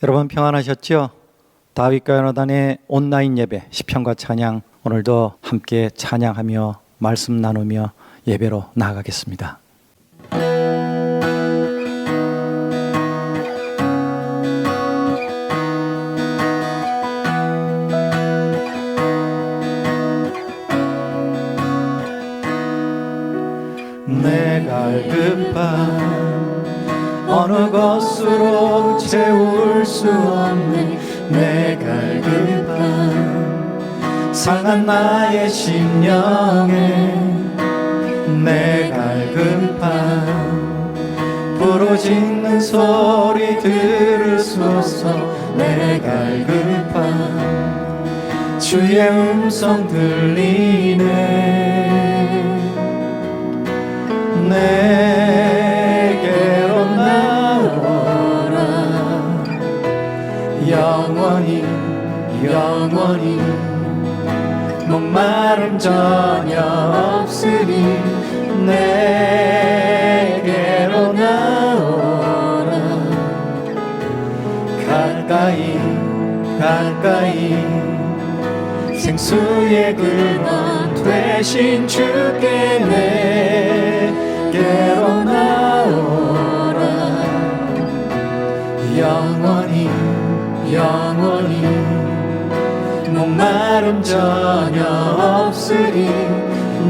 여러분 평안하셨죠? 다윗과 요나단의 온라인 예배 시편과 찬양, 오늘도 함께 찬양하며 말씀 나누며 예배로 나아가겠습니다. 내 갈급함 어느 것으로 채울 수 없네. 내 갈급함 상한 나의 심령에 내 갈급함 부르짖는 소리 들으소서. 내 갈급함 주의 음성 들리네. 내게로 나오라. 영원히 영원히 목마름 전혀 없으니 내게로 나오라. 가까이 가까이 생수의 근원 되신 주께 내게로 나오라. 영원히 영원히 목마름 전혀 없으리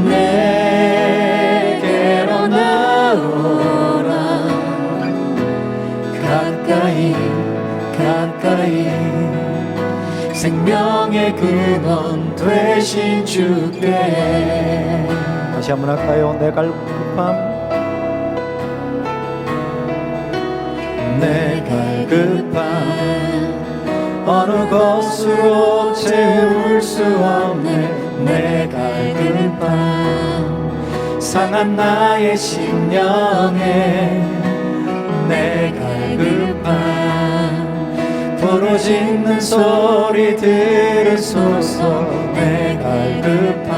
내게로 나오라. 가까이 가까이 생명의 근원 되신 주께. 다시 한번 할까요? 내 갈급함 내 갈급함 어느 것으로 채울 수 없네. 내 갈급함 상한 나의 심령에 내 갈급함 부르짖는 소리 들으소서. 내 갈급함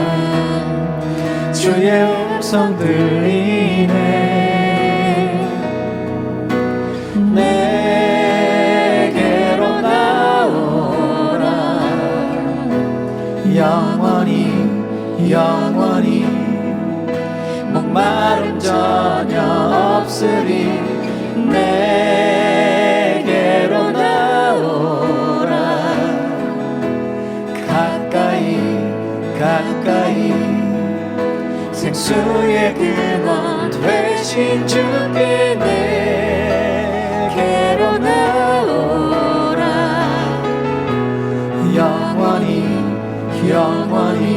주의 음성 들리네. 내게로 나오라. 영원히 영원히 목마름 전혀 없으리 내게로 나오라. 가까이 가까이 생수의 근원 되신 주께 내게로 나오라. 영원히 영원히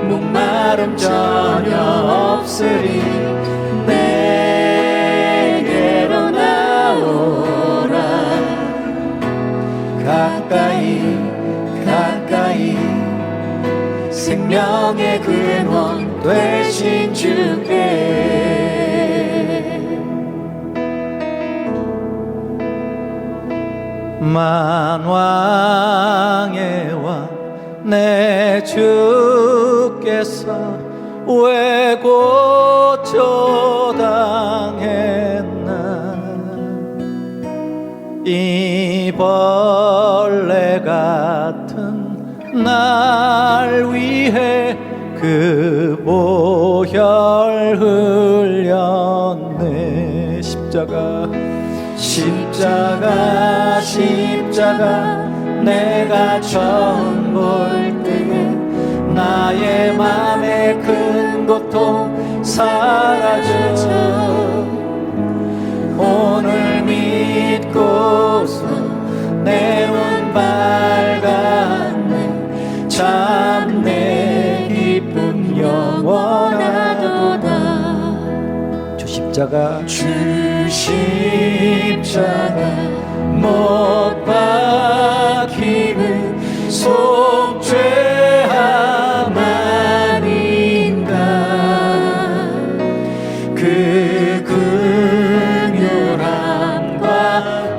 목마름 전혀 없으리 내게로 나오라. 가까이 가까이 생명의 근원 되신 주께. 만왕의 왕 내 주께서 왜 고초당했나. 이 벌레 같은 날 위해 그 보혈 흘렸네. 십자가 십자가 십자가 내가 처음 볼 때에 나의 맘의 큰 고통 사라져. 오늘 믿고서 내 눈 밝았네. 참 내 기쁨 영원하도다. 주 십자가 못 박힘은 속죄함 아닌가. 그 긍휼함과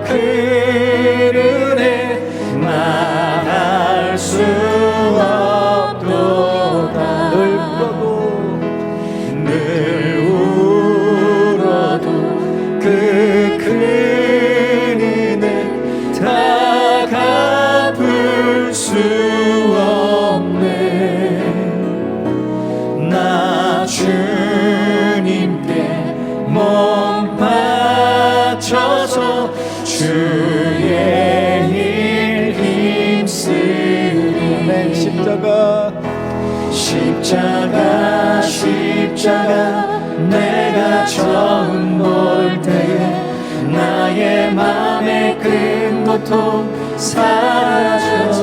그 은혜 말할 수 없도다. 늘 울어도 그 큰 은혜 주의 일 힘쓰리. 십자가 내가 처음 볼 때에 나의 맘의 큰 고통 사라져.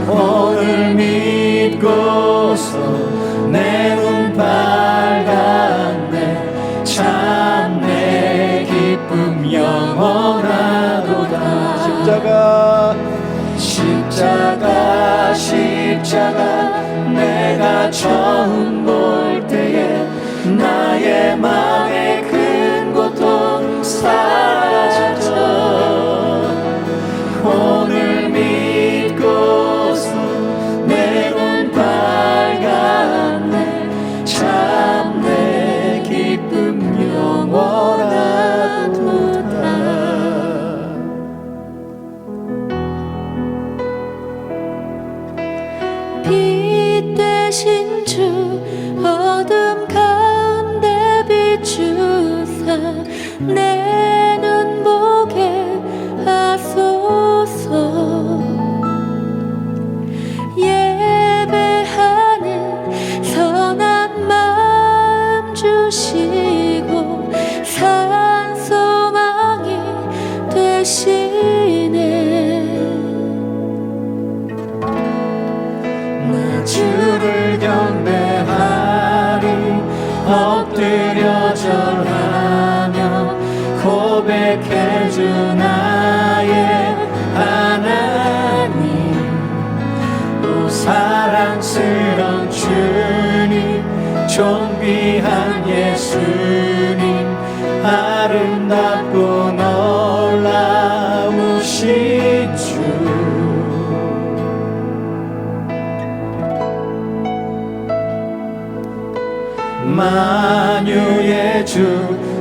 오늘 믿고서 내 눈 밝았네. 참 내 기쁨 영원하도다. 십자가 내가 처음 볼 때에 나의 맘의 큰 고통 사라져. 오늘 믿고서 내 눈 밝았네. 참 내 기쁨 영원하도다. 빛 대신 주 어둠 가운데 비추사 내 눈 보게 하소서. 예배하는 선한 마음 주시고 산 소망이 되시네. 나 주를 경배하리. 엎드려 절하며 고백해 주 나의 하나님. 오 사랑스런 주님, 존귀한 예수님, 아름답고 놀라우신 주. 만유의 주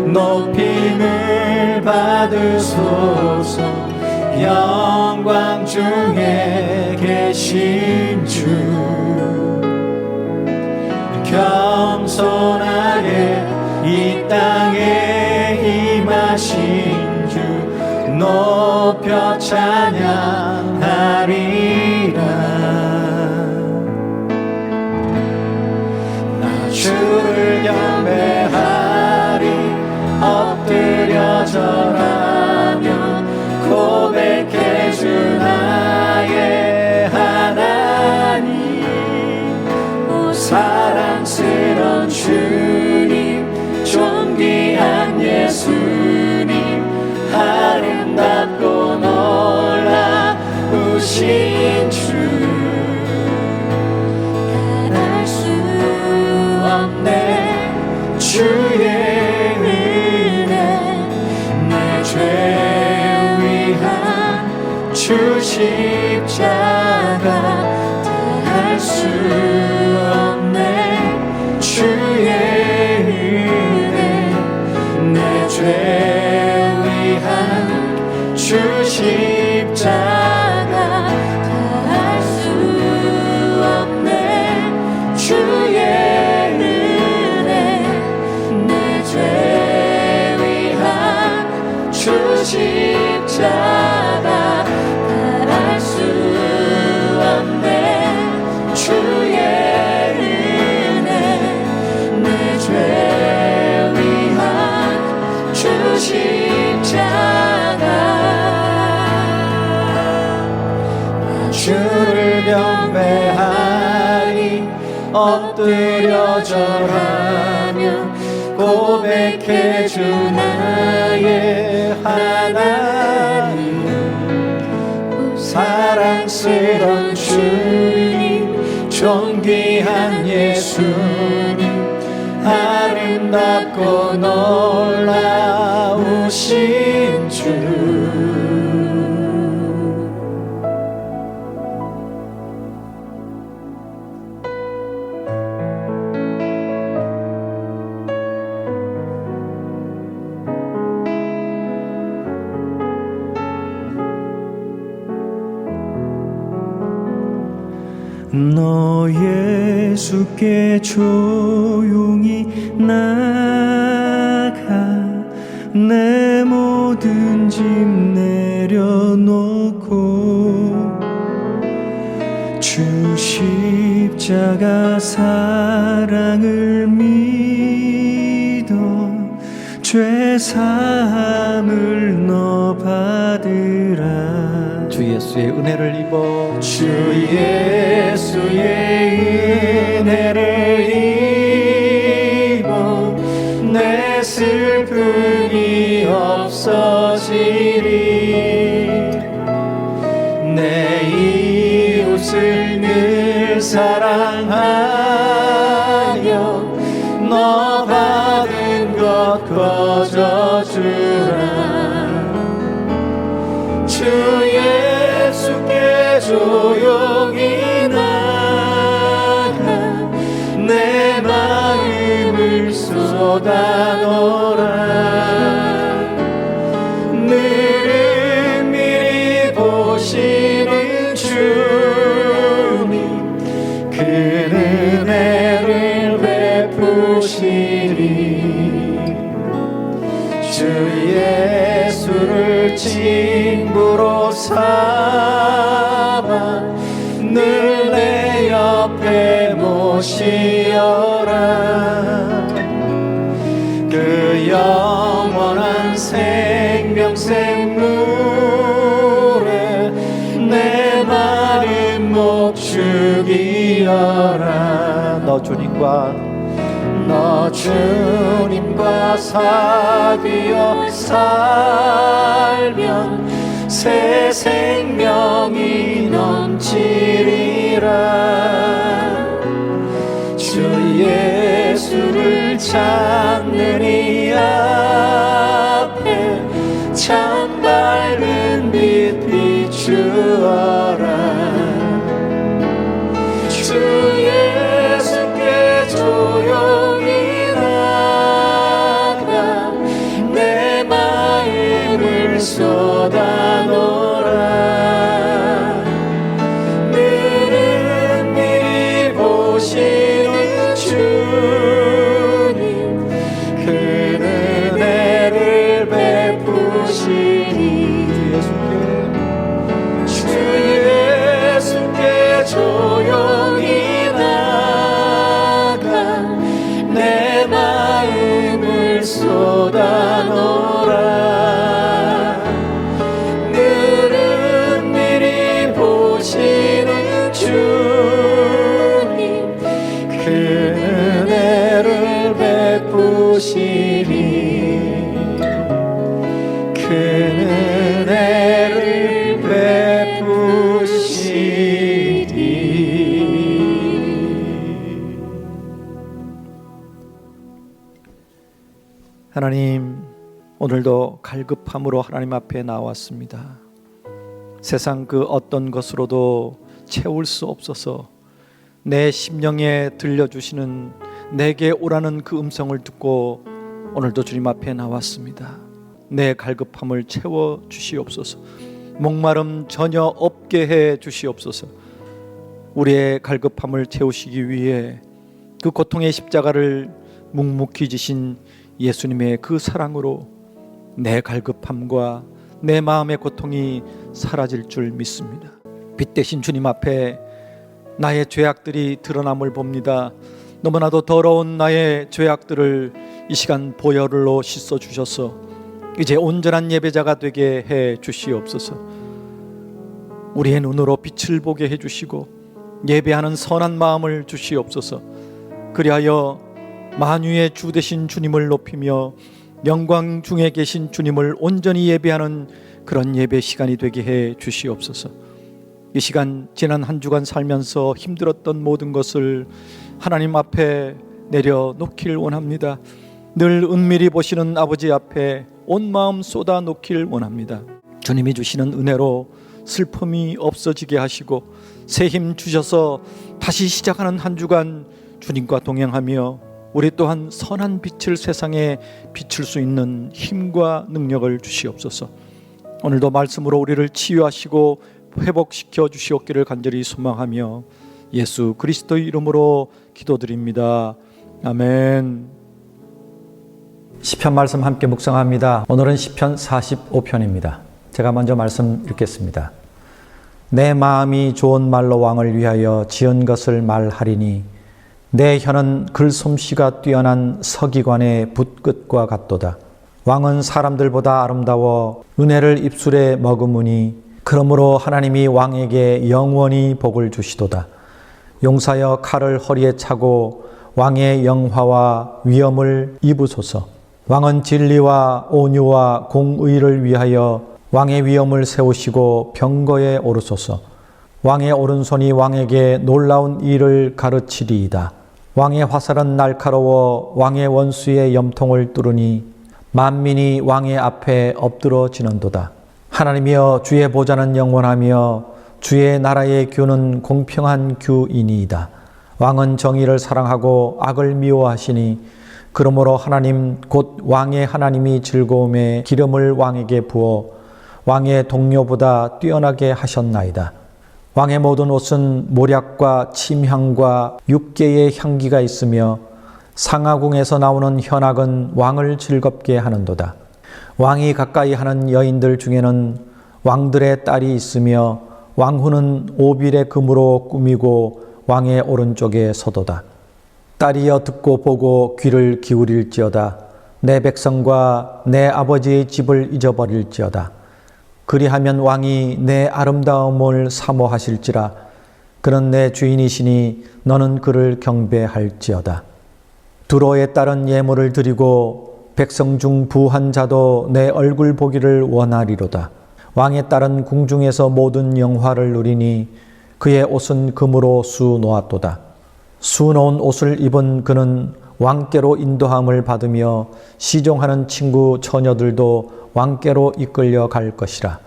높임을 받으소서. 영광 중에 계신 주, 겸손하게 이 땅에 임하신 주 높여 찬양하리라. 주를 경배하리. 엎드려 절하며 고백해 주 나의 하나님. 오 사랑스런 주님, 존귀한 예수님, 아름답고 놀라우신 주. 주의 은혜 내 죄 위한 주 십자가 다할 수 없네. 주의 은혜 내 죄 위한 주 십자가 다할 수 없네. 주의 십자가 다할 수 없네. 주의 은혜 내 죄 위한 주 십자가. 주를 경배하리. 엎드려 절하며 고백해 주 나의 하나님. 사랑스런 주님, 존귀한 예수님, 아름답고 놀라우신 주. 너 예수께 조용히 나가 내 모든 짐 내려놓고 주 십자가 사랑을 믿어 죄 사함을 너 받으라. 주 예수의 은혜를 입어 주 예수의 은혜를 입어 내 슬픔이 없어지리. 내 이웃을 늘 사랑하여 너 받은 것 거저주라. 주 예수께 조용히 나가 내 마음을 쏟아놓으라. 늘은 미리 보시는 주님 그 은혜를 베푸시리. 주 예수를 친구로 삼아 늘 내 옆에 모시어라. 그 영원한 생명샘 물에 내 마음 목축이어라. 너 주님과 사귀어 살면 새 생명이 넘치리라. 주 예수를 찾는 이 앞에 참 밝은 빛 비추어라. 주 예수께 조용히 나가 내 마음을 쏟아놓으라. 늘은 미리 보시는 주님 그 은혜를 베푸시리. 주 예수께 조용히 나가 내 마음을 쏟아놓으라. 늘은 미리 보시는 주님 그 은혜를 베푸시리. 그 은혜를 베푸시리. 하나님, 오늘도 갈급함으로 하나님 앞에 나왔습니다. 세상 그 어떤 것으로도 채울 수 없어서 내 심령에 들려주시는 내게 오라는 그 음성을 듣고 오늘도 주님 앞에 나왔습니다. 내 갈급함을 채워 주시옵소서. 목마름 전혀 없게 해 주시옵소서. 우리의 갈급함을 채우시기 위해 그 고통의 십자가를 묵묵히 지신 예수님의 그 사랑으로 내 갈급함과 내 마음의 고통이 사라질 줄 믿습니다. 빛 대신 주님 앞에 나의 죄악들이 드러남을 봅니다. 너무나도 더러운 나의 죄악들을 이 시간 보혈로 씻어 주셔서 이제 온전한 예배자가 되게 해 주시옵소서. 우리의 눈으로 빛을 보게 해 주시고 예배하는 선한 마음을 주시옵소서. 그리하여 만유의 주 되신 주님을 높이며 영광 중에 계신 주님을 온전히 예배하는 그런 예배 시간이 되게 해 주시옵소서. 이 시간 지난 한 주간 살면서 힘들었던 모든 것을 하나님 앞에 내려놓길 원합니다. 늘 은밀히 보시는 아버지 앞에 온 마음 쏟아 놓길 원합니다. 주님이 주시는 은혜로 슬픔이 없어지게 하시고 새 힘 주셔서 다시 시작하는 한 주간 주님과 동행하며 우리 또한 선한 빛을 세상에 비출 수 있는 힘과 능력을 주시옵소서. 오늘도 말씀으로 우리를 치유하시고 회복시켜 주시옵기를 간절히 소망하며 예수 그리스도의 이름으로 기도드립니다. 아멘. 시편 말씀 함께 묵상합니다. 오늘은 시편 45편입니다. 제가 먼저 말씀 읽겠습니다. 내 마음이 좋은 말로 왕을 위하여 지은 것을 말하리니 내 혀는 글솜씨가 뛰어난 서기관의 붓끝과 같도다. 왕은 사람들보다 아름다워 은혜를 입술에 머금으니 그러므로 하나님이 왕에게 영원히 복을 주시도다. 용사여 칼을 허리에 차고 왕의 영화와 위엄을 입으소서. 왕은 진리와 온유와 공의를 위하여 왕의 위엄을 세우시고 병거에 오르소서. 왕의 오른손이 왕에게 놀라운 일을 가르치리이다. 왕의 화살은 날카로워 왕의 원수의 염통을 뚫으니 만민이 왕의 앞에 엎드러지는도다. 하나님이여 주의 보좌는 영원하며 주의 나라의 규는 공평한 규이니이다. 왕은 정의를 사랑하고 악을 미워하시니 그러므로 하나님 곧 왕의 하나님이 즐거움에 기름을 왕에게 부어 왕의 동료보다 뛰어나게 하셨나이다. 왕의 모든 옷은 모략과 침향과 육개의 향기가 있으며 상하궁에서 나오는 현악은 왕을 즐겁게 하는도다. 왕이 가까이 하는 여인들 중에는 왕들의 딸이 있으며 왕후는 오빌의 금으로 꾸미고 왕의 오른쪽에 서도다. 딸이여 듣고 보고 귀를 기울일지어다. 내 백성과 내 아버지의 집을 잊어버릴지어다. 그리하면 왕이 내 아름다움을 사모하실지라. 그는 내 주인이시니 너는 그를 경배할지어다. 두로에 따른 예물을 드리고 백성 중 부한 자도 내 얼굴 보기를 원하리로다. 왕에 따른 궁중에서 모든 영화를 누리니 그의 옷은 금으로 수 놓았도다. 수 놓은 옷을 입은 그는 왕께로 인도함을 받으며 시종하는 친구 처녀들도 왕께로 이끌려 갈 것이라.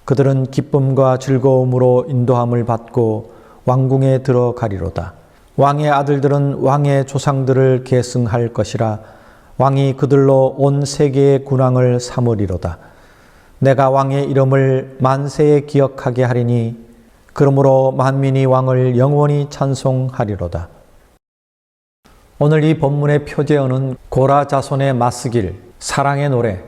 그들은 기쁨과 즐거움으로 인도함을 받고 왕궁에 들어가리로다. 왕의 아들들은 왕의 조상들을 계승할 것이라. 왕이 그들로 온 세계의 군왕을 삼으리로다. 내가 왕의 이름을 만세에 기억하게 하리니 그러므로 만민이 왕을 영원히 찬송하리로다. 오늘 이 본문의 표제어는 고라 자손의 마스길, 사랑의 노래,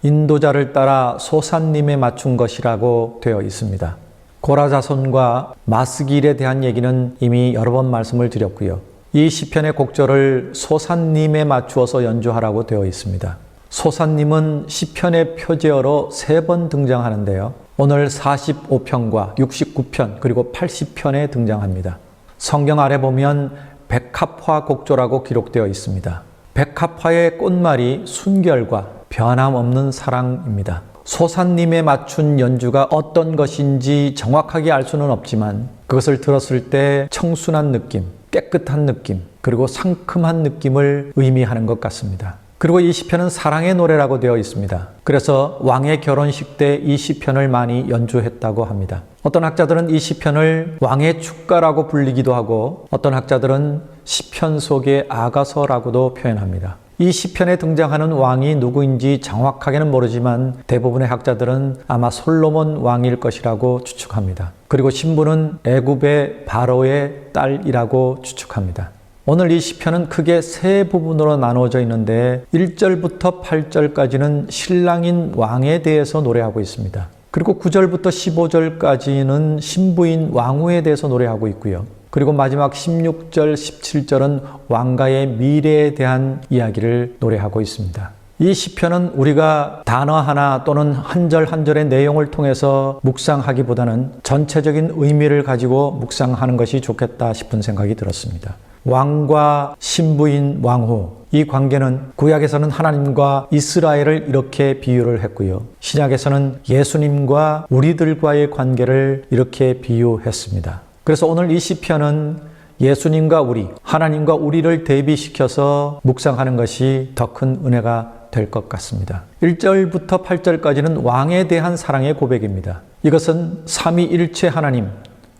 인도자를 따라 소산님에 맞춘 것이라고 되어 있습니다. 고라 자손과 마스길에 대한 얘기는 이미 여러 번 말씀을 드렸고요. 이 시편의 곡절을 소산님에 맞추어서 연주하라고 되어 있습니다. 소산님은 시편의 표제어로 3번 등장하는데요. 오늘 45편과 69편 그리고 80편에 등장합니다. 성경 아래 보면 백합화 곡조라고 기록되어 있습니다. 백합화의 꽃말이 순결과 변함없는 사랑입니다. 소산님에 맞춘 연주가 어떤 것인지 정확하게 알 수는 없지만 그것을 들었을 때 청순한 느낌, 깨끗한 느낌, 그리고 상큼한 느낌을 의미하는 것 같습니다. 그리고 이 시편은 사랑의 노래라고 되어 있습니다. 그래서 왕의 결혼식 때 이 시편을 많이 연주했다고 합니다. 어떤 학자들은 이 시편을 왕의 축가라고 불리기도 하고 어떤 학자들은 시편 속의 아가서라고도 표현합니다. 이 시편에 등장하는 왕이 누구인지 정확하게는 모르지만 대부분의 학자들은 아마 솔로몬 왕일 것이라고 추측합니다. 그리고 신부는 애굽의 바로의 딸이라고 추측합니다. 오늘 이 시편은 크게 3부분으로 나누어져 있는데 1절부터 8절까지는 신랑인 왕에 대해서 노래하고 있습니다. 그리고 9절부터 15절까지는 신부인 왕후에 대해서 노래하고 있고요. 그리고 마지막 16절, 17절은 왕가의 미래에 대한 이야기를 노래하고 있습니다. 이 시편은 우리가 단어 하나 또는 한 절 한 절의 내용을 통해서 묵상하기보다는 전체적인 의미를 가지고 묵상하는 것이 좋겠다 싶은 생각이 들었습니다. 왕과 신부인 왕후, 이 관계는 구약에서는 하나님과 이스라엘을 이렇게 비유를 했고요. 신약에서는 예수님과 우리들과의 관계를 이렇게 비유했습니다. 그래서 오늘 이 시편은 예수님과 우리, 하나님과 우리를 대비시켜서 묵상하는 것이 더 큰 은혜가 될 것 같습니다. 1절부터 8절까지는 왕에 대한 사랑의 고백입니다. 이것은 삼위일체 하나님,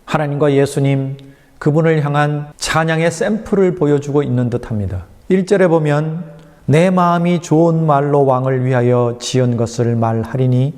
하나님과 예수님, 그분을 향한 찬양의 샘플을 보여주고 있는 듯합니다. 1절에 보면 내 마음이 좋은 말로 왕을 위하여 지은 것을 말하리니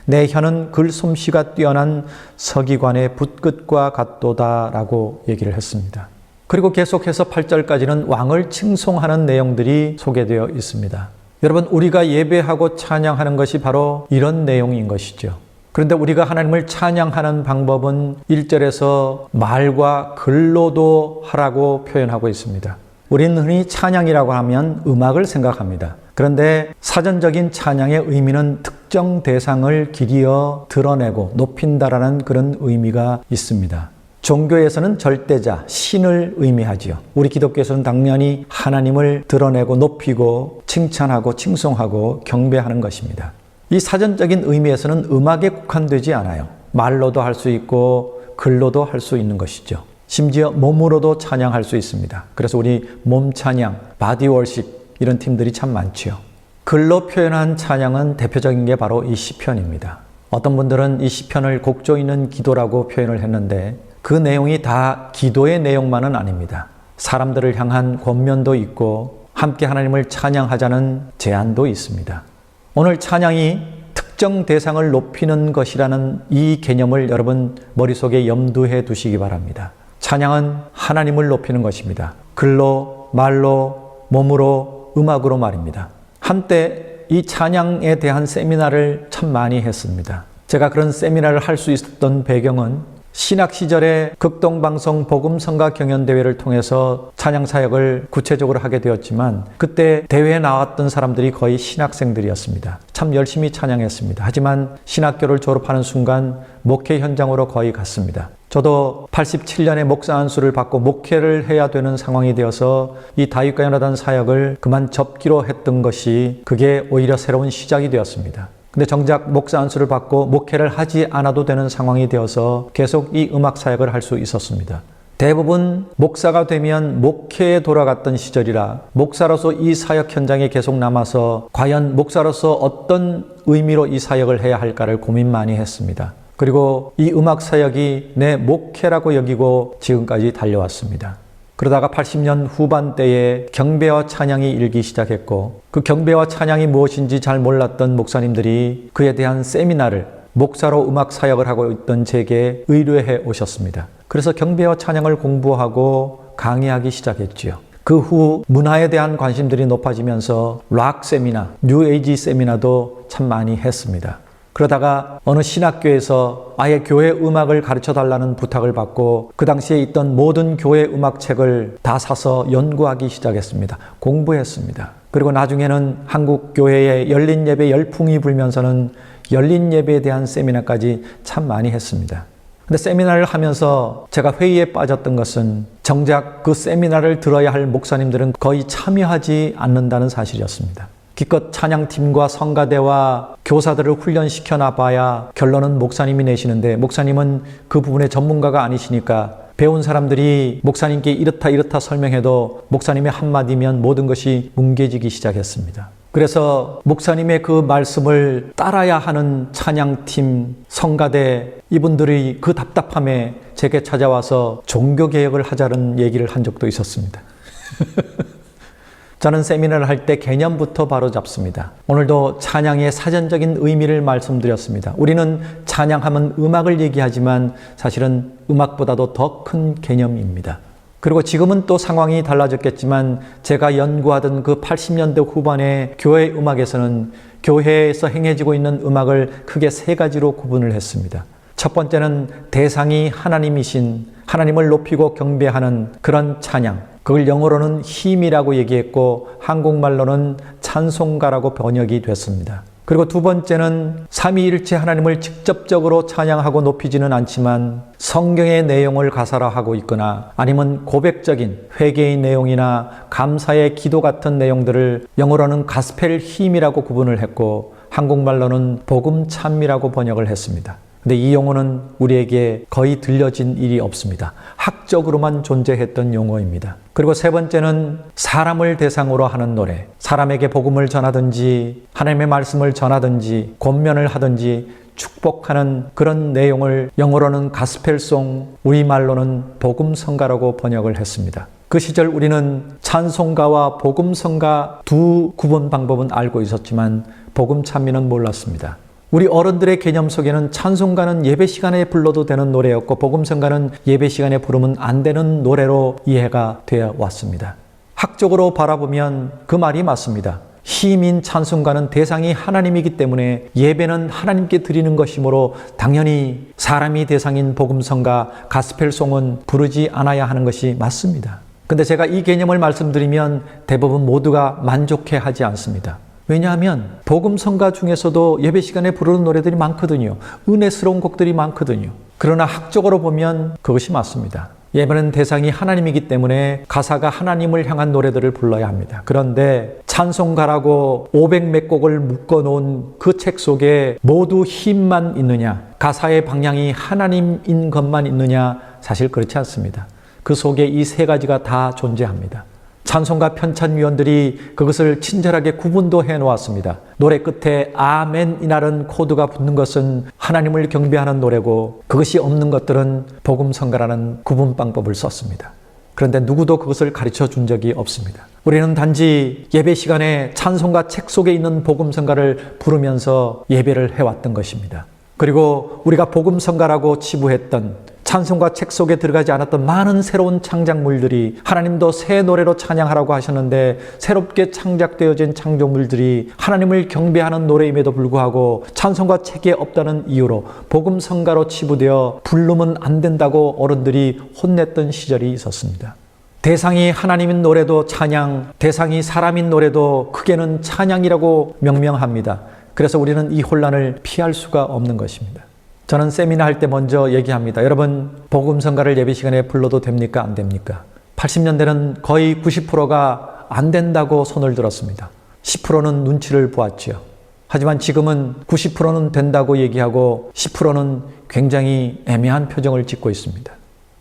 내 혀는 글솜씨가 뛰어난 서기관의 붓끝과 같도다 라고 얘기를 했습니다. 그리고 계속해서 8절까지는 왕을 칭송하는 내용들이 소개되어 있습니다. 여러분, 우리가 예배하고 찬양하는 것이 바로 이런 내용인 것이죠. 그런데 우리가 하나님을 찬양하는 방법은 1절에서 말과 글로도 하라고 표현하고 있습니다. 우리는 흔히 찬양이라고 하면 음악을 생각합니다. 그런데 사전적인 찬양의 의미는 특정 대상을 기리어 드러내고 높인다라는 그런 의미가 있습니다. 종교에서는 절대자, 신을 의미하지요. 우리 기독교에서는 당연히 하나님을 드러내고 높이고 칭찬하고 칭송하고 경배하는 것입니다. 이 사전적인 의미에서는 음악에 국한되지 않아요. 말로도 할 수 있고 글로도 할 수 있는 것이죠. 심지어 몸으로도 찬양할 수 있습니다. 그래서 우리 몸 찬양, 바디 월십 이런 팀들이 참 많지요. 글로 표현한 찬양은 대표적인 게 바로 이 시편입니다. 어떤 분들은 이 시편을 곡조 있는 기도라고 표현을 했는데 그 내용이 다 기도의 내용만은 아닙니다. 사람들을 향한 권면도 있고 함께 하나님을 찬양하자는 제안도 있습니다. 오늘 찬양이 특정 대상을 높이는 것이라는 이 개념을 여러분 머릿속에 염두해 두시기 바랍니다. 찬양은 하나님을 높이는 것입니다. 글로, 말로, 몸으로, 음악으로 말입니다. 한때 이 찬양에 대한 세미나를 참 많이 했습니다. 제가 그런 세미나를 할 수 있었던 배경은 신학 시절에 극동방송 복음성가 경연대회를 통해서 찬양 사역을 구체적으로 하게 되었지만 그때 대회에 나왔던 사람들이 거의 신학생들이었습니다. 참 열심히 찬양했습니다. 하지만 신학교를 졸업하는 순간 목회 현장으로 거의 갔습니다. 저도 87년에 목사 안수를 받고 목회를 해야 되는 상황이 되어서 이 다윗과연하단 사역을 그만 접기로 했던 것이 그게 오히려 새로운 시작이 되었습니다. 근데 정작 목사 안수를 받고 목회를 하지 않아도 되는 상황이 되어서 계속 이 음악 사역을 할 수 있었습니다. 대부분 목사가 되면 목회에 돌아갔던 시절이라 목사로서 이 사역 현장에 계속 남아서 과연 목사로서 어떤 의미로 이 사역을 해야 할까를 고민 많이 했습니다. 그리고 이 음악 사역이 내 목회라고 여기고 지금까지 달려왔습니다. 그러다가 80년 후반대에 경배와 찬양이 일기 시작했고 그 경배와 찬양이 무엇인지 잘 몰랐던 목사님들이 그에 대한 세미나를 목사로 음악 사역을 하고 있던 제게 의뢰해 오셨습니다. 그래서 경배와 찬양을 공부하고 강의하기 시작했지요. 그 후 문화에 대한 관심들이 높아지면서 락 세미나, 뉴 에이지 세미나도 참 많이 했습니다. 그러다가 어느 신학교에서 아예 교회 음악을 가르쳐 달라는 부탁을 받고 그 당시에 있던 모든 교회 음악책을 다 사서 연구하기 시작했습니다. 공부했습니다. 그리고 나중에는 한국 교회의 열린 예배 열풍이 불면서는 열린 예배에 대한 세미나까지 참 많이 했습니다. 근데 세미나를 하면서 제가 회의에 빠졌던 것은 정작 그 세미나를 들어야 할 목사님들은 거의 참여하지 않는다는 사실이었습니다. 기껏 찬양팀과 성가대와 교사들을 훈련시켜 놔봐야 결론은 목사님이 내시는데 목사님은 그 부분의 전문가가 아니시니까 배운 사람들이 목사님께 이렇다 설명해도 목사님의 한마디면 모든 것이 뭉개지기 시작했습니다. 그래서 목사님의 그 말씀을 따라야 하는 찬양팀, 성가대 이분들이 그 답답함에 제게 찾아와서 종교개혁을 하자는 얘기를 한 적도 있었습니다. 저는 세미나를 할 때 개념부터 바로 잡습니다. 오늘도 찬양의 사전적인 의미를 말씀드렸습니다. 우리는 찬양하면 음악을 얘기하지만 사실은 음악보다도 더 큰 개념입니다. 그리고 지금은 또 상황이 달라졌겠지만 제가 연구하던 그 80년대 후반의 교회 음악에서는 교회에서 행해지고 있는 음악을 크게 세 가지로 구분을 했습니다. 첫 번째는 대상이 하나님이신 하나님을 높이고 경배하는 그런 찬양, 그걸 영어로는 힘이라고 얘기했고 한국말로는 찬송가라고 번역이 됐습니다. 그리고 두 번째는 삼위일체 하나님을 직접적으로 찬양하고 높이지는 않지만 성경의 내용을 가사화하고 있거나 아니면 고백적인 회개의 내용이나 감사의 기도 같은 내용들을 영어로는 가스펠 힘이라고 구분을 했고 한국말로는 복음 찬미라고 번역을 했습니다. 근데 이 용어는 우리에게 거의 들려진 일이 없습니다. 학적으로만 존재했던 용어입니다. 그리고 세 번째는 사람을 대상으로 하는 노래, 사람에게 복음을 전하든지 하나님의 말씀을 전하든지 권면을 하든지 축복하는 그런 내용을 영어로는 가스펠송, 우리말로는 복음성가라고 번역을 했습니다. 그 시절 우리는 찬송가와 복음성가 두 구분 방법은 알고 있었지만 복음 찬미는 몰랐습니다. 우리 어른들의 개념 속에는 찬송가는 예배 시간에 불러도 되는 노래였고 복음성가는 예배 시간에 부르면 안 되는 노래로 이해가 되어 왔습니다. 학적으로 바라보면 그 말이 맞습니다. 힘인 찬송가는 대상이 하나님이기 때문에 예배는 하나님께 드리는 것이므로 당연히 사람이 대상인 복음성가, 가스펠송은 부르지 않아야 하는 것이 맞습니다. 근데 제가 이 개념을 말씀드리면 대부분 모두가 만족해 하지 않습니다. 왜냐하면 복음성가 중에서도 예배 시간에 부르는 노래들이 많거든요. 은혜스러운 곡들이 많거든요. 그러나 학적으로 보면 그것이 맞습니다. 예배는 대상이 하나님이기 때문에 가사가 하나님을 향한 노래들을 불러야 합니다. 그런데 찬송가라고 500몇 곡을 묶어놓은 그 책 속에 모두 힘만 있느냐, 가사의 방향이 하나님인 것만 있느냐, 사실 그렇지 않습니다. 그 속에 이 세 가지가 다 존재합니다. 찬송가 편찬위원들이 그것을 친절하게 구분도 해놓았습니다. 노래 끝에 아멘이라는 코드가 붙는 것은 하나님을 경배하는 노래고 그것이 없는 것들은 복음성가라는 구분 방법을 썼습니다. 그런데 누구도 그것을 가르쳐 준 적이 없습니다. 우리는 단지 예배 시간에 찬송가 책 속에 있는 복음성가를 부르면서 예배를 해왔던 것입니다. 그리고 우리가 복음성가라고 치부했던 찬송가 책 속에 들어가지 않았던 많은 새로운 창작물들이, 하나님도 새 노래로 찬양하라고 하셨는데 새롭게 창작되어진 창조물들이 하나님을 경배하는 노래임에도 불구하고 찬송가 책에 없다는 이유로 복음성가로 치부되어 부르면 안 된다고 어른들이 혼냈던 시절이 있었습니다. 대상이 하나님인 노래도 찬양, 대상이 사람인 노래도 크게는 찬양이라고 명명합니다. 그래서 우리는 이 혼란을 피할 수가 없는 것입니다. 저는 세미나 할 때 먼저 얘기합니다. 여러분, 복음성가를 예배 시간에 불러도 됩니까? 안 됩니까? 80년대는 거의 90%가 안 된다고 손을 들었습니다. 10%는 눈치를 보았지요. 하지만 지금은 90%는 된다고 얘기하고 10%는 굉장히 애매한 표정을 짓고 있습니다.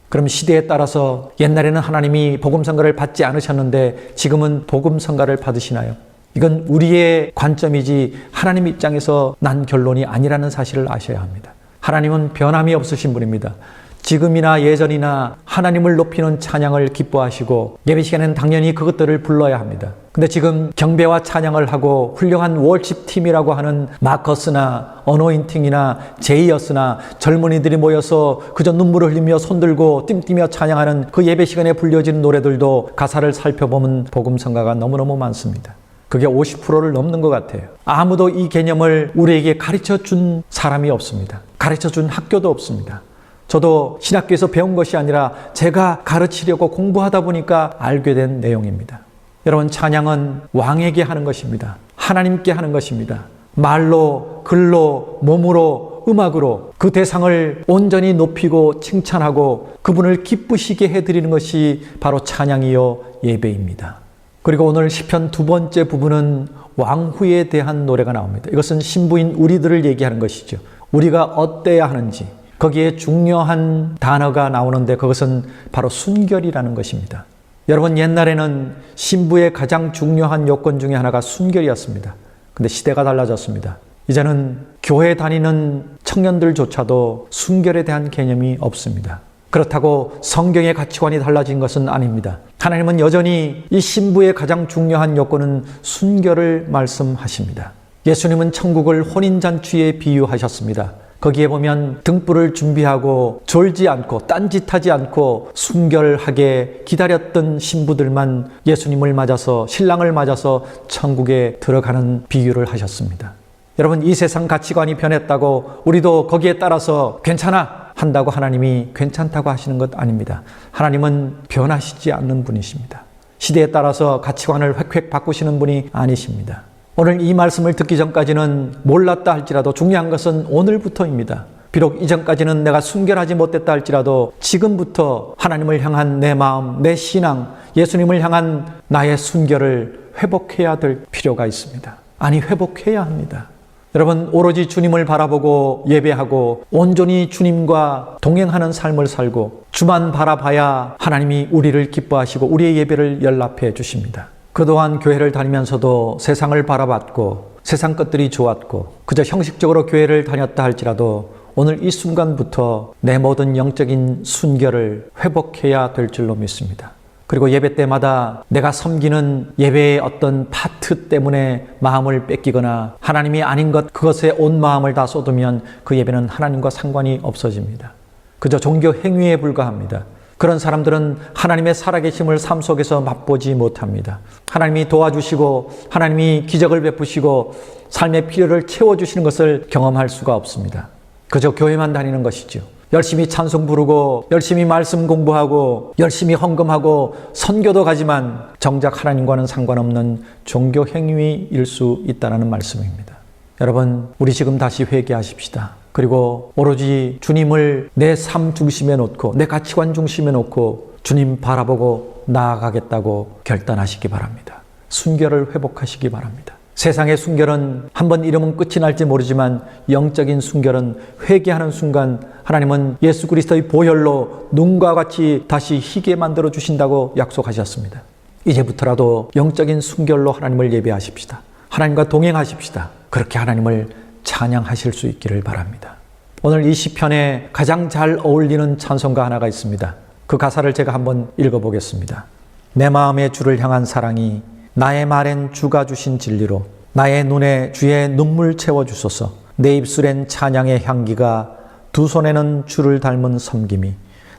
그럼 시대에 따라서 옛날에는 하나님이 복음성가를 받지 않으셨는데 지금은 복음성가를 받으시나요? 이건 우리의 관점이지 하나님 입장에서 난 결론이 아니라는 사실을 아셔야 합니다. 하나님은 변함이 없으신 분입니다. 지금이나 예전이나 하나님을 높이는 찬양을 기뻐하시고 예배 시간에는 당연히 그것들을 불러야 합니다. 근데 지금 경배와 찬양을 하고 훌륭한 월십 팀이라고 하는 마커스나 어노인팅이나 제이어스나 젊은이들이 모여서 그저 눈물을 흘리며 손들고 띵뛰며 찬양하는 그 예배 시간에 불려지는 노래들도 가사를 살펴보면 복음성가가 너무너무 많습니다. 그게 50%를 넘는 것 같아요. 아무도 이 개념을 우리에게 가르쳐 준 사람이 없습니다. 가르쳐 준 학교도 없습니다. 저도 신학교에서 배운 것이 아니라 제가 가르치려고 공부하다 보니까 알게 된 내용입니다. 여러분, 찬양은 왕에게 하는 것입니다. 하나님께 하는 것입니다. 말로, 글로, 몸으로, 음악으로 그 대상을 온전히 높이고 칭찬하고 그분을 기쁘시게 해드리는 것이 바로 찬양이요 예배입니다. 그리고 오늘 시편 2번째 부분은 왕후에 대한 노래가 나옵니다. 이것은 신부인 우리들을 얘기하는 것이죠. 우리가 어때야 하는지, 거기에 중요한 단어가 나오는데 그것은 바로 순결이라는 것입니다. 여러분, 옛날에는 신부의 가장 중요한 요건 중에 하나가 순결이었습니다. 근데 시대가 달라졌습니다. 이제는 교회 다니는 청년들조차도 순결에 대한 개념이 없습니다. 그렇다고 성경의 가치관이 달라진 것은 아닙니다. 하나님은 여전히 이 신부의 가장 중요한 요건은 순결을 말씀하십니다. 예수님은 천국을 혼인잔치에 비유하셨습니다. 거기에 보면 등불을 준비하고 졸지 않고 딴짓하지 않고 순결하게 기다렸던 신부들만 예수님을 맞아서, 신랑을 맞아서 천국에 들어가는 비유를 하셨습니다. 여러분, 이 세상 가치관이 변했다고 우리도 거기에 따라서 괜찮아 한다고 하나님이 괜찮다고 하시는 것 아닙니다. 하나님은 변하시지 않는 분이십니다. 시대에 따라서 가치관을 획획 바꾸시는 분이 아니십니다. 오늘 이 말씀을 듣기 전까지는 몰랐다 할지라도 중요한 것은 오늘부터입니다. 비록 이전까지는 내가 순결하지 못했다 할지라도 지금부터 하나님을 향한 내 마음, 내 신앙, 예수님을 향한 나의 순결을 회복해야 될 필요가 있습니다. 아니, 회복해야 합니다. 여러분, 오로지 주님을 바라보고 예배하고 온전히 주님과 동행하는 삶을 살고 주만 바라봐야 하나님이 우리를 기뻐하시고 우리의 예배를 연락해 주십니다. 그동안 교회를 다니면서도 세상을 바라봤고 세상 것들이 좋았고 그저 형식적으로 교회를 다녔다 할지라도 오늘 이 순간부터 내 모든 영적인 순결을 회복해야 될 줄로 믿습니다. 그리고 예배 때마다 내가 섬기는 예배의 어떤 파트 때문에 마음을 뺏기거나 하나님이 아닌 것, 그것에 온 마음을 다 쏟으면 그 예배는 하나님과 상관이 없어집니다. 그저 종교 행위에 불과합니다. 그런 사람들은 하나님의 살아계심을 삶 속에서 맛보지 못합니다. 하나님이 도와주시고 하나님이 기적을 베푸시고 삶의 필요를 채워주시는 것을 경험할 수가 없습니다. 그저 교회만 다니는 것이죠. 열심히 찬송 부르고 열심히 말씀 공부하고 열심히 헌금하고 선교도 가지만 정작 하나님과는 상관없는 종교 행위일 수 있다는 말씀입니다. 여러분, 우리 지금 다시 회개하십시다. 그리고 오로지 주님을 내 삶 중심에 놓고 내 가치관 중심에 놓고 주님 바라보고 나아가겠다고 결단하시기 바랍니다. 순결을 회복하시기 바랍니다. 세상의 순결은 한번 이러면 끝이 날지 모르지만 영적인 순결은 회개하는 순간 하나님은 예수 그리스도의 보혈로 눈과 같이 다시 희게 만들어 주신다고 약속하셨습니다. 이제부터라도 영적인 순결로 하나님을 예배하십시다. 하나님과 동행하십시다. 그렇게 하나님을 찬양하실 수 있기를 바랍니다. 오늘 이 시편에 가장 잘 어울리는 찬송가 하나가 있습니다. 그 가사를 제가 한번 읽어보겠습니다. 내 마음에 주를 향한 사랑이 나의 말엔 주가 주신 진리로 나의 눈에 주의 눈물 채워주소서. 내 입술엔 찬양의 향기가 두 손에는 주를 닮은 섬김이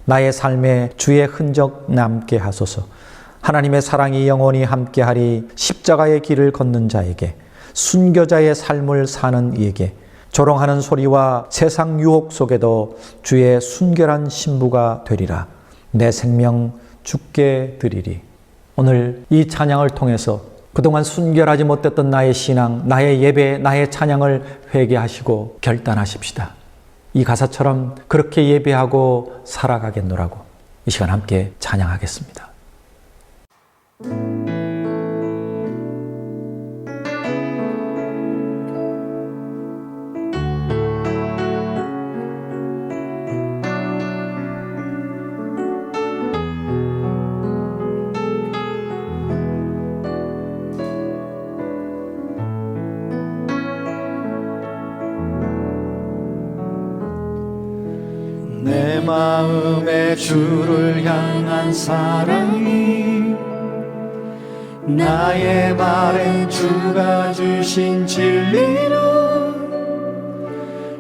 나의 삶에 주의 흔적 남게 하소서. 하나님의 사랑이 영원히 함께하리. 십자가의 길을 걷는 자에게 순교자의 삶을 사는 이에게 조롱하는 소리와 세상 유혹 속에도 주의 순결한 신부가 되리라. 내 생명 주께 드리리. 오늘 이 찬양을 통해서 그동안 순결하지 못했던 나의 신앙, 나의 예배, 나의 찬양을 회개하시고 결단하십시다. 이 가사처럼 그렇게 예배하고 살아가겠노라고 이 시간 함께 찬양하겠습니다. 내 마음에 주를 향한 사랑이 나의 말엔 주가 주신 진리로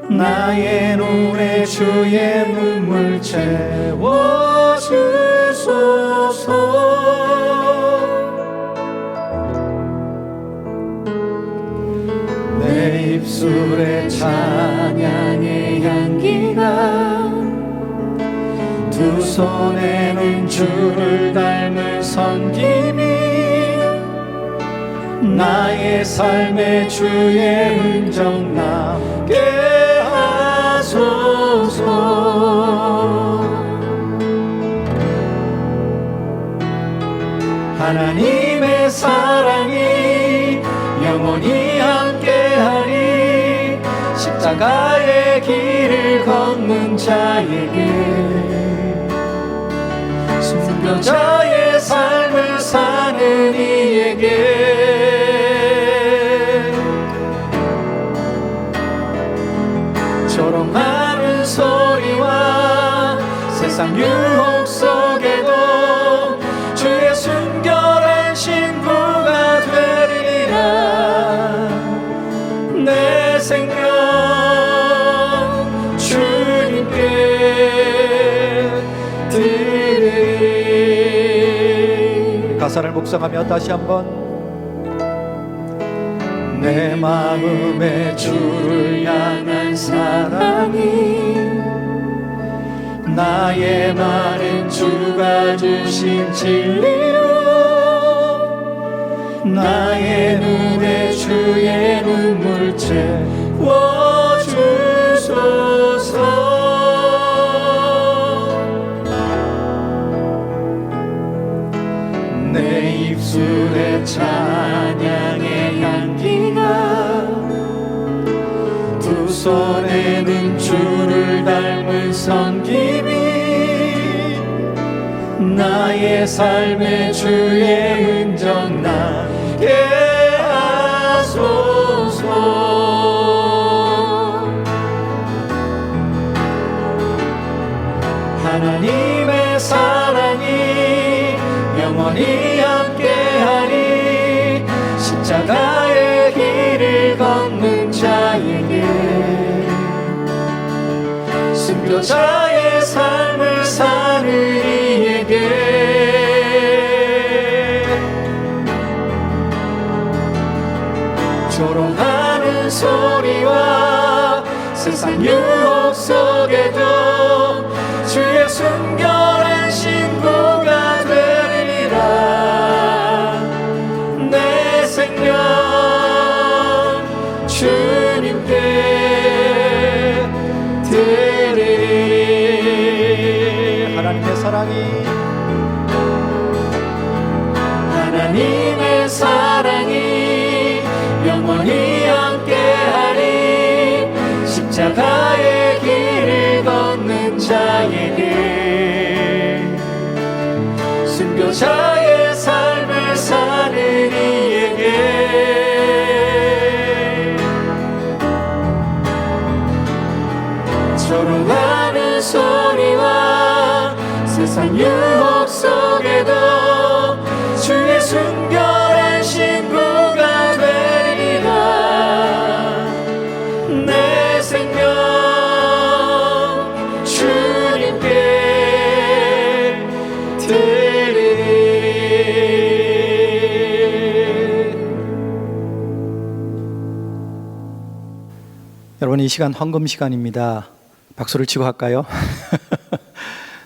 나의 눈에 주의 눈물 채워주소서. 내 입술에 찬양의 향기가 두 손에는 주를 닮은 섬김이 나의 삶에 주의 흔적 남게 하소서. 하나님의 사랑이 영원히 함께하리. 십자가의 길을 걷는 자에게 순교자의 삶을 사는 이에게 조롱하는 소리와 세상 유혹 속에도 주의 순결한 신부가 되리라. 내 생명 주님께 드리리. 가사를 묵상하며 다시 한번 내 마음에 주를 향한 사랑이 나의 말은 주가 주신 진리로 나의 눈에 주의 눈물 채워주소서. 내 입술에 찬양의 향기가 두 손에는 주를 닮은 섬김이 나의 삶에 주의 흔적 나게 하소서. 하나님의 사랑이 영원히 함께하리. 십자가의 길을 걷는 자에게 순교자의 삶을 사는 세상 유혹 속에도 주의 순결한 신부가 되리라. 내 생명 주님께 드리리. 하나님의 사랑이 하나님의 사랑이 영원히 함께하리. 십자가의 길을 걷는 자에게 순교자의 삶을 사는 이에게 조롱하는 소리와 세상 유혹 속에도 주의 순결한 신부가 되리라. 내 생명 주님께 드리리. 여러분, 이 시간 헌금 시간입니다. 박수를 치고 할까요?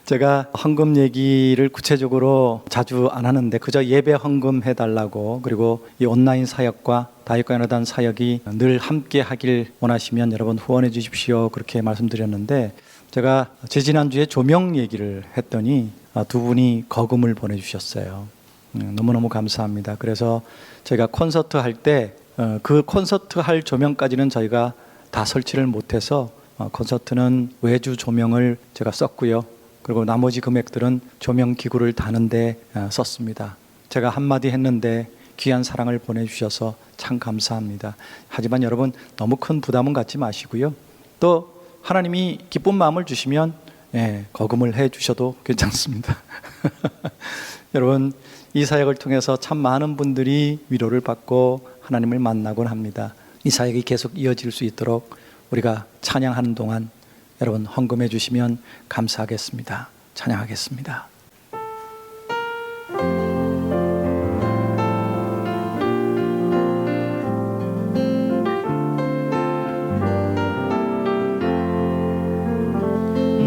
제가 헌금 얘기를 구체적으로 자주 안 하는데 그저 예배 헌금 해달라고, 그리고 이 온라인 사역과 다윗과연화단 사역이 늘 함께 하길 원하시면 여러분 후원해 주십시오, 그렇게 말씀드렸는데, 제가 지난주에 조명 얘기를 했더니 두 분이 거금을 보내주셨어요. 너무너무 감사합니다. 그래서 저희가 콘서트 할 때 그 콘서트 할 조명까지는 저희가 다 설치를 못해서 콘서트는 외주 조명을 제가 썼고요. 그리고 나머지 금액들은 조명 기구를 다는데 썼습니다. 제가 한마디 했는데 귀한 사랑을 보내주셔서 참 감사합니다. 하지만 여러분, 너무 큰 부담은 갖지 마시고요. 또 하나님이 기쁜 마음을 주시면 거금을 해 주셔도 괜찮습니다. 여러분, 이 사역을 통해서 참 많은 분들이 위로를 받고 하나님을 만나곤 합니다. 이 사역이 계속 이어질 수 있도록 우리가 찬양하는 동안 여러분 헌금해 주시면 감사하겠습니다. 찬양하겠습니다.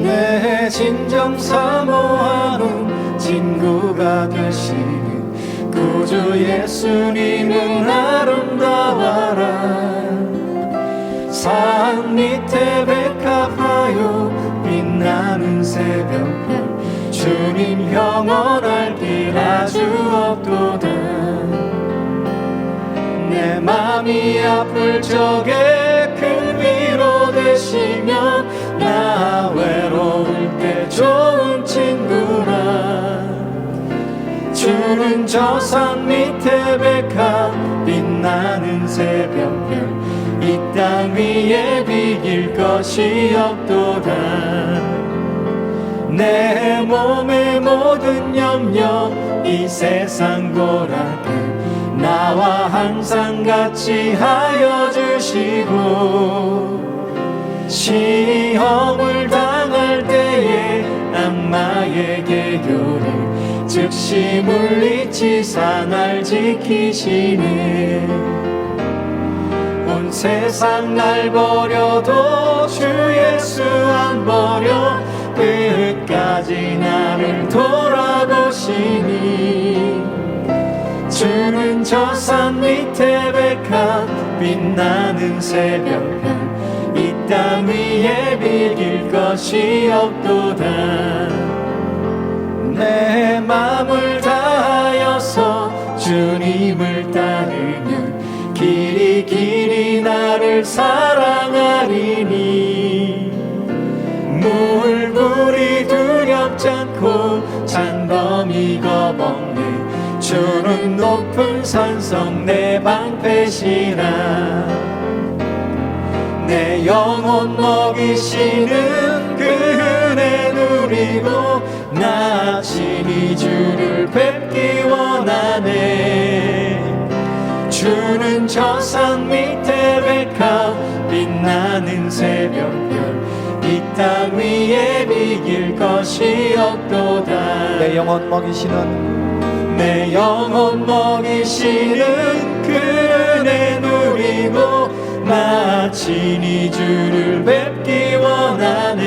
내 진정 사모하는 친구가 되시는 구주 예수님은 아름다워라. 산 밑에 백합하여 빛나는 새벽별 주님 영원할 길 아주 없도다. 내 맘이 아플 적에 큰 위로 되시며 나 외로울 때 좋은 친구라. 주는 저 산 밑에 백합 빛나는 새벽별 이 땅 위에 비길 것이 없도다. 내 몸의 모든 염려 이 세상 고락에 나와 항상 같이 하여 주시고, 시험을 당할 때에 악마에게 교를 즉시 물리치사 날 지키시네. 온 세상 날 버려도 주 예수 안 버려 끝까지 나를 돌아보시니. 주는 저 산 밑에 백합 빛나는 새벽별 이 땅 위에 비길 것이 없도다. 내 맘을 다하여서 주님을 따르면 길이 길이 나를 사랑하리니. 물불이 두렵지 않고 잔범이 겁없네. 주는 높은 산성 내 방패시라. 내 영혼 먹이시는 그 은혜 누리고 나 친히 주를 뵙기 원하네. 주는 저 산 밑에 백합 빛나는 새벽별 이 땅 위에 비길 것이 없도다. 내 영혼 먹이시는 내 영혼 먹이시는 그 은혜 누리고 나 친히 주를 뵙기 원하네.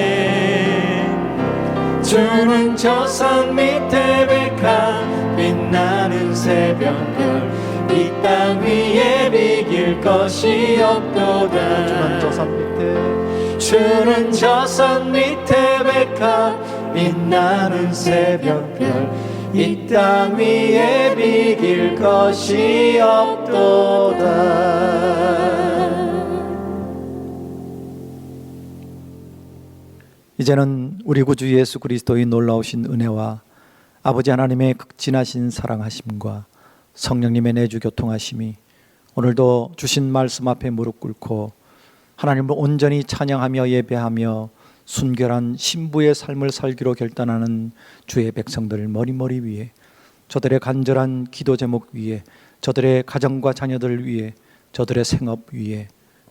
주는 저 산 밑에 백합 빛나는 새벽별 이 땅 위에 비길 것이 없도다. 주는 저 산 밑에 주는 저 산 밑에 백합 빛나는 새벽별 이 땅 위에 비길 것이 없도다. 이제는 우리 구주 예수 그리스도의 놀라우신 은혜와 아버지 하나님의 극진하신 사랑하심과 성령님의 내주 교통하심이 오늘도 주신 말씀 앞에 무릎 꿇고 하나님을 온전히 찬양하며 예배하며 순결한 신부의 삶을 살기로 결단하는 주의 백성들 머리머리 위에, 저들의 간절한 기도 제목 위에, 저들의 가정과 자녀들 위에, 저들의 생업 위에,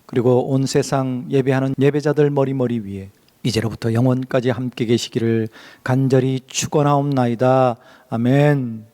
그리고 온 세상 예배하는 예배자들 머리머리 위에 이제로부터 영원까지 함께 계시기를 간절히 축원하옵나이다. 아멘.